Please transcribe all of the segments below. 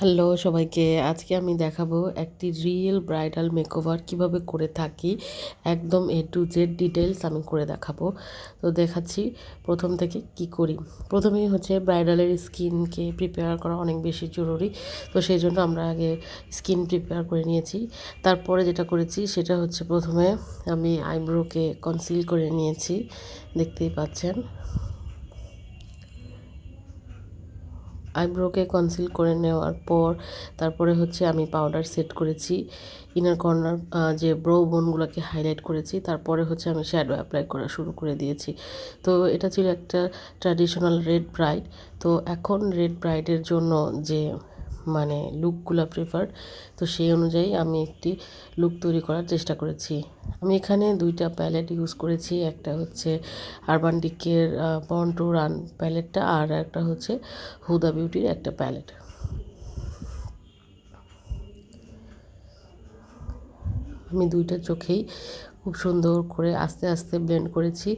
Hello সবাইকে, আজকে আমি দেখাবো একটি রিয়েল ব্রাইডাল মেকওভার কিভাবে করে থাকি। একদম এ টু জেড ডিটেলস আমি করে দেখাবো। তো দেখাচ্ছি প্রথম থেকে কি করি। প্রথমেই হচ্ছে ব্রাইডালের স্কিনকে প্রিপেয়ার করা অনেক বেশি জরুরি। তো সেই জন্য আমরা আগে স্কিন প্রিপেয়ার করে নিয়েছি। তারপরে যেটা করেছি সেটা হচ্ছে প্রথমে আমি আইব্রোকে কনসিল করে নিয়েছি, দেখতেই পাচ্ছেন। আইব্রোকে কনসিল করে নেওয়ার পর তারপরে হচ্ছে আমি পাউডার সেট করেছি, ইনার কর্নার যে ব্রো বোনগুলোকে হাইলাইট করেছি। তারপরে হচ্ছে আমি শ্যাডো অ্যাপ্লাই করা শুরু করে দিয়েছি। তো এটা ছিল একটা ট্র্যাডিশনাল রেড ব্রাইড। তো এখন রেড ব্রাইডের জন্য যে লুকগুলো প্রিফার্ড, তো সেই অনুযায়ী আমি একটি লুক তৈরি করার চেষ্টা করেছি। আমি এখানে দুইটা প্যালেট ইউজ করেছি, একটা হচ্ছে আরবান ডিকের বর্ন টু রান প্যালেটটা, আর একটা হচ্ছে হুদা বিউটির একটা প্যালেট। আমি দুইটা চোখেই খুব সুন্দর করে আস্তে আস্তে ব্লেন্ড করেছি।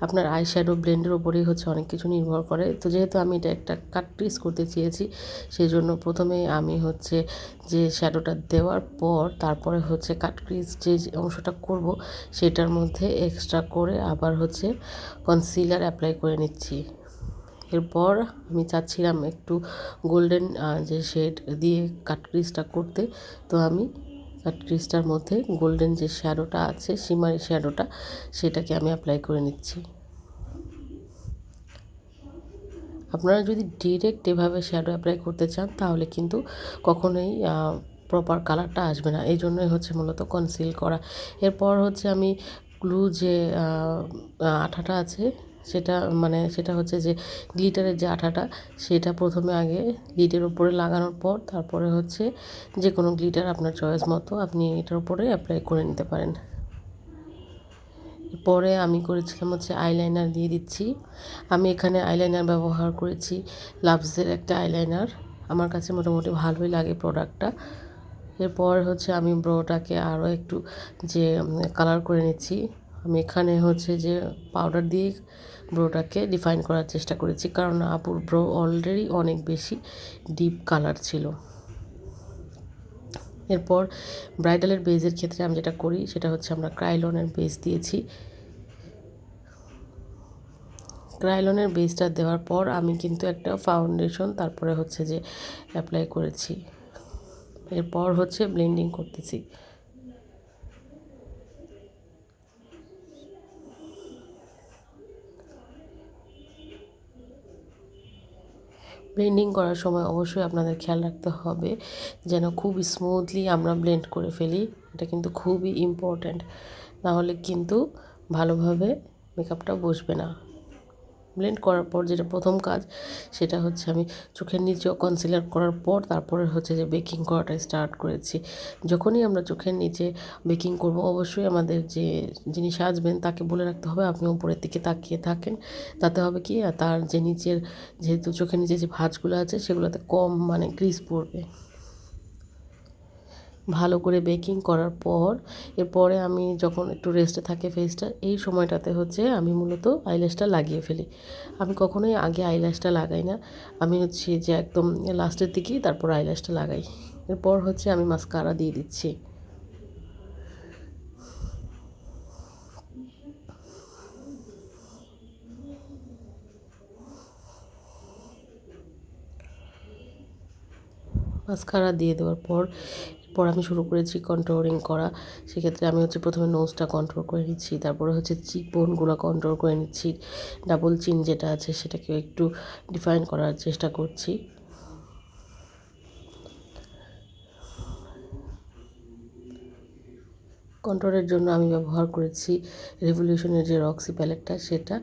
আপনার আই শ্যাডো ব্লেন্ডের ওপরেই হচ্ছে অনেক কিছু নির্ভর করে। তো যেহেতু আমি এটা একটা কাট ক্রিজ করতে চেয়েছি, সেই জন্য প্রথমেই আমি হচ্ছে যে শ্যাডোটা দেওয়ার পর তারপরে হচ্ছে কাট ক্রিজ যে অংশটা করব সেটার মধ্যে এক্সট্রা করে আবার হচ্ছে কনসিলার অ্যাপ্লাই করে নিচ্ছি। এরপর আমি চাচ্ছিলাম একটু গোল্ডেন যে শেড দিয়ে কাট ক্রিজটা করতে। তো আমি কাট ক্রিজটার মধ্যে গোল্ডেন যে শ্যাডোটা আছে, শিমারি শ্যাডোটা, সেটাকে আমি অ্যাপ্লাই করে নিচ্ছি। আপনারা যদি ডিরেক্ট এভাবে শ্যাডো অ্যাপ্লাই করতে চান তাহলে কিন্তু কখনোই প্রপার কালারটা আসবে না। এই জন্যই হচ্ছে মূলত কনসিল করা। এরপর হচ্ছে আমি গ্লু যে আঠাটা আছে সেটা হচ্ছে যে গ্লিটারের যে আঠাটা, সেটা প্রথমে আগে লিডের উপরে লাগানোর পর তারপরে হচ্ছে যে কোনো গ্লিটার আপনার চয়েস মতো আপনি এটার উপরে অ্যাপ্লাই করে নিতে পারেন। পরে আমি করেছিলাম হচ্ছে আইলাইনার দিয়ে দিচ্ছি। আমি এখানে আইলাইনার ব্যবহার করেছি লাভসের একটা আইলাইনার। আমার কাছে মোটামুটি ভালোই লাগে প্রোডাক্টটা। এরপর হচ্ছে আমি ব্রোটাকে আরও একটু যে কালার করে নিচ্ছি। আমি এখানে হচ্ছে যে পাউডার দিয়ে ব্রোটাকে ডিফাইন করার চেষ্টা করেছি, কারণ আপুর ব্রো অলরেডি অনেক বেশি ডিপ কালার ছিল। এরপর ব্রাইডালের বেজের ক্ষেত্রে আমি যেটা করি সেটা হচ্ছে আমরা ক্রাইলনের বেস দিয়েছি। ক্রাইলনের বেসটা দেওয়ার পর আমি কিন্তু একটা ফাউন্ডেশন তারপরে হচ্ছে যে অ্যাপ্লাই করেছি। এরপর হচ্ছে ব্লেন্ডিং করতেছি। ব্লেন্ডিং করার সময় অবশ্যই আপনাদের খেয়াল রাখতে হবে যেন খুব স্মুথলি আমরা ব্লেন্ড করে ফেলি। এটা কিন্তু খুবই ইম্পর্ট্যান্ট, নাহলে কিন্তু ভালোভাবে মেকআপটা বসবে না। ব্লেন্ড করার পর যেটা প্রথম কাজ সেটা হচ্ছে আমি চোখের নিচেও কনসিলার করার পর তারপরে হচ্ছে যে বেকিং করাটা স্টার্ট করেছি। যখনই আমরা চোখের নিচে বেকিং করব অবশ্যই আমাদের যে যিনি সাজবেন তাকে বলে রাখতে হবে আপনি উপরের দিকে তাকিয়ে থাকেন। তাতে হবে কি, তার যে নিচের যেহেতু চোখের নিচে যে ভাঁজগুলো আছে সেগুলোতে কম গ্রিজ পড়বে। ভালো করে বেকিং করার পর এরপরে আমি যখন একটু রেস্টে থাকে ফেসটা, এই সময়টাতে হচ্ছে আমি মূলত আইল্যাশটা লাগিয়ে ফেলি। আমি কখনোই আগে আইল্যাশটা লাগাই না, আমি হচ্ছে যে একদম লাস্টের দিকেই তারপর আইল্যাশটা লাগাই। এরপর হচ্ছে আমি মাস্কারা দিয়ে দিচ্ছি। মাস্কারা দিয়ে দেওয়ার পর আমি শুরু করেছি কন্ট্রোলিং করা। সেক্ষেত্রে আমি হচ্ছে প্রথমে নোজটা কন্ট্রোল করে নিচ্ছি, তারপরে হচ্ছে চিক বোনগুলো কন্ট্রোল করে নিচ্ছি, ডাবল চিন যেটা আছে সেটাকেও একটু ডিফাইন করার চেষ্টা করছি। কন্ট্রোলের জন্য আমি ব্যবহার করেছি রেভলিউশনের যে রক্সি প্যালেটটা সেটা,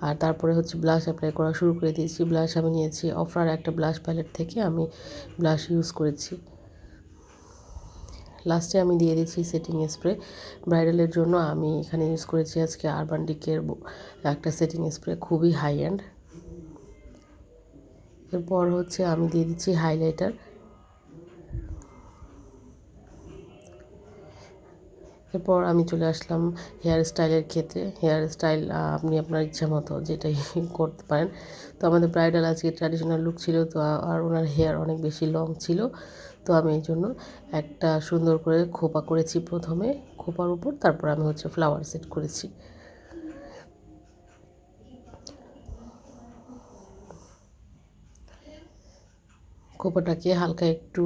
আর তারপরে হচ্ছে ব্লাশ অ্যাপ্লাই করা শুরু করে দিয়েছি। ব্লাশ আমি নিয়েছি অফরার একটা ব্লাশ প্যালেট থেকে, আমি ব্লাশ ইউজ করেছি। লাস্টে আমি দিয়ে দিচ্ছি সেটিং স্প্রে। ব্রাইডালের জন্য আমি এখানে ইউজ করেছি আজকে আরবান ডিকের একটা সেটিং স্প্রে, খুবই হাই এন্ড। এরপর হচ্ছে আমি দিয়ে দিচ্ছি হাইলাইটার। এরপর আমি চলে আসলাম হেয়ার স্টাইলের ক্ষেত্রে। হেয়ার স্টাইল আপনি আপনার ইচ্ছা মতো যেটাই করতে পারেন। তো আমাদের ব্রাইডাল আজকে ট্র্যাডিশনাল লুক ছিল, তো আর ওনার হেয়ার অনেক বেশি লং ছিল। তো আমি এই জন্য একটা সুন্দর করে খোপা করেছি প্রথমে, খোপার উপর তারপর আমি হচ্ছে ফ্লাওয়ার সেট করেছি। খোপাটাকে হালকা একটু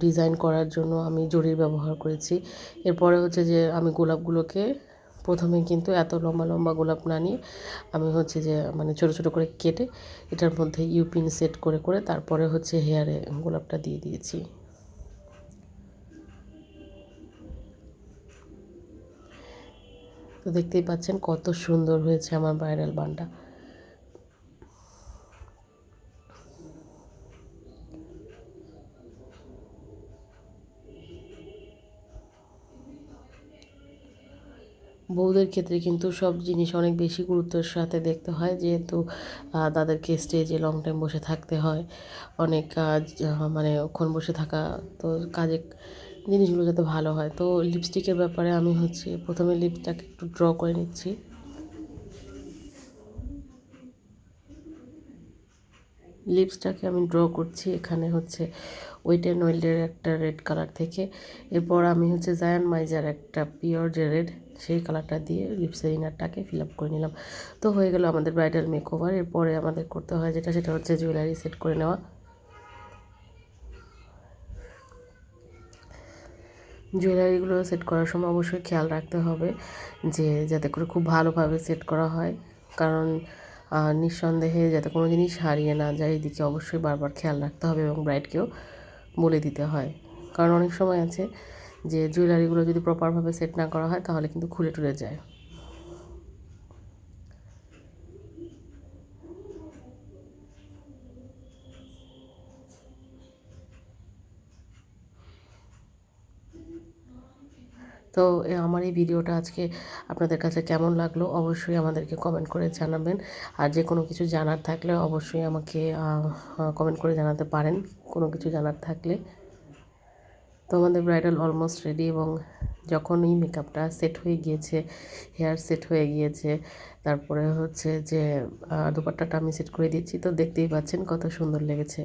ডিজাইন করার জন্য আমি জরির ব্যবহার করেছি। এরপরে হচ্ছে যে আমি গোলাপগুলোকে প্রথমে কিন্তু এত লম্বা লম্বা গোলাপ না নিয়ে আমি হচ্ছে যে মানে ছোটো ছোটো করে কেটে এটার মধ্যে ইউপিন সেট করে করে তারপরে হচ্ছে হেয়ারে গোলাপটা দিয়ে দিয়েছি। তো দেখতেই পাচ্ছেন কত সুন্দর হয়েছে আমার ব্রাইডাল বানটা। বউদের ক্ষেত্রে কিন্তু সব জিনিস অনেক বেশি গুরুত্বের সাথে দেখতে হয়, যেহেতু তাদেরকে স্টেজে লং টাইম বসে থাকতে হয়, অনেক কাজ মানে ওক্ষণ বসে থাকা, তো কাজে জিনিসগুলো যাতে ভালো হয়। তো লিপস্টিকের ব্যাপারে আমি হচ্ছে প্রথমে লিপসটাকে একটু ড্র করে নিচ্ছি। লিপসটাকে আমি ড্র করছি এখানে হচ্ছে ওয়েট অ্যান্ড ওয়াইল্ডের একটা রেড কালার থেকে। এরপর আমি হচ্ছে জায়ান মাইজার একটা পিওর যে রেড, সেই কালারটা দিয়ে লিপসের ইনারটাকে ফিল আপ করে নিলাম। তো হয়ে গেল আমাদের ব্রাইডাল মেকওভার। এরপরে আমাদের করতে হয় যেটা, সেটা হচ্ছে জুয়েলারি সেট করে নেওয়া। জুয়েলারিগুলো সেট করার সময় অবশ্যই খেয়াল রাখতে হবে যে যাতে করে খুব ভালোভাবে সেট করা হয়, কারণ নিঃসন্দেহে যাতে কোনো জিনিস হারিয়ে না যায় এদিকে অবশ্যই বারবার খেয়াল রাখতে হবে এবং ব্রাইডকেও বলে দিতে হয়। কারণ অনেক সময় আছে যে জুয়েলারিগুলো যদি প্রপারভাবে সেট না করা হয় তাহলে কিন্তু খুলে টুলে যায়। তো আমার এই ভিডিওটা আজকে আপনাদের কাছে কেমন লাগলো অবশ্যই আমাদেরকে কমেন্ট করে জানাবেন। আর যে কোনো কিছু জানার থাকলে অবশ্যই আমাকে কমেন্ট করে জানাতে পারেন, কোনো কিছু জানার থাকলে। তো আমাদের ব্রাইডাল অলমোস্ট রেডি, এবং যখন এই মেকআপটা সেট হয়ে গিয়েছে, হেয়ার সেট হয়ে গিয়েছে, তারপরে হচ্ছে যে দোপাট্টাটা আমি সেট করে দিচ্ছি, তো দেখতেই পাচ্ছেন কত সুন্দর লেগেছে।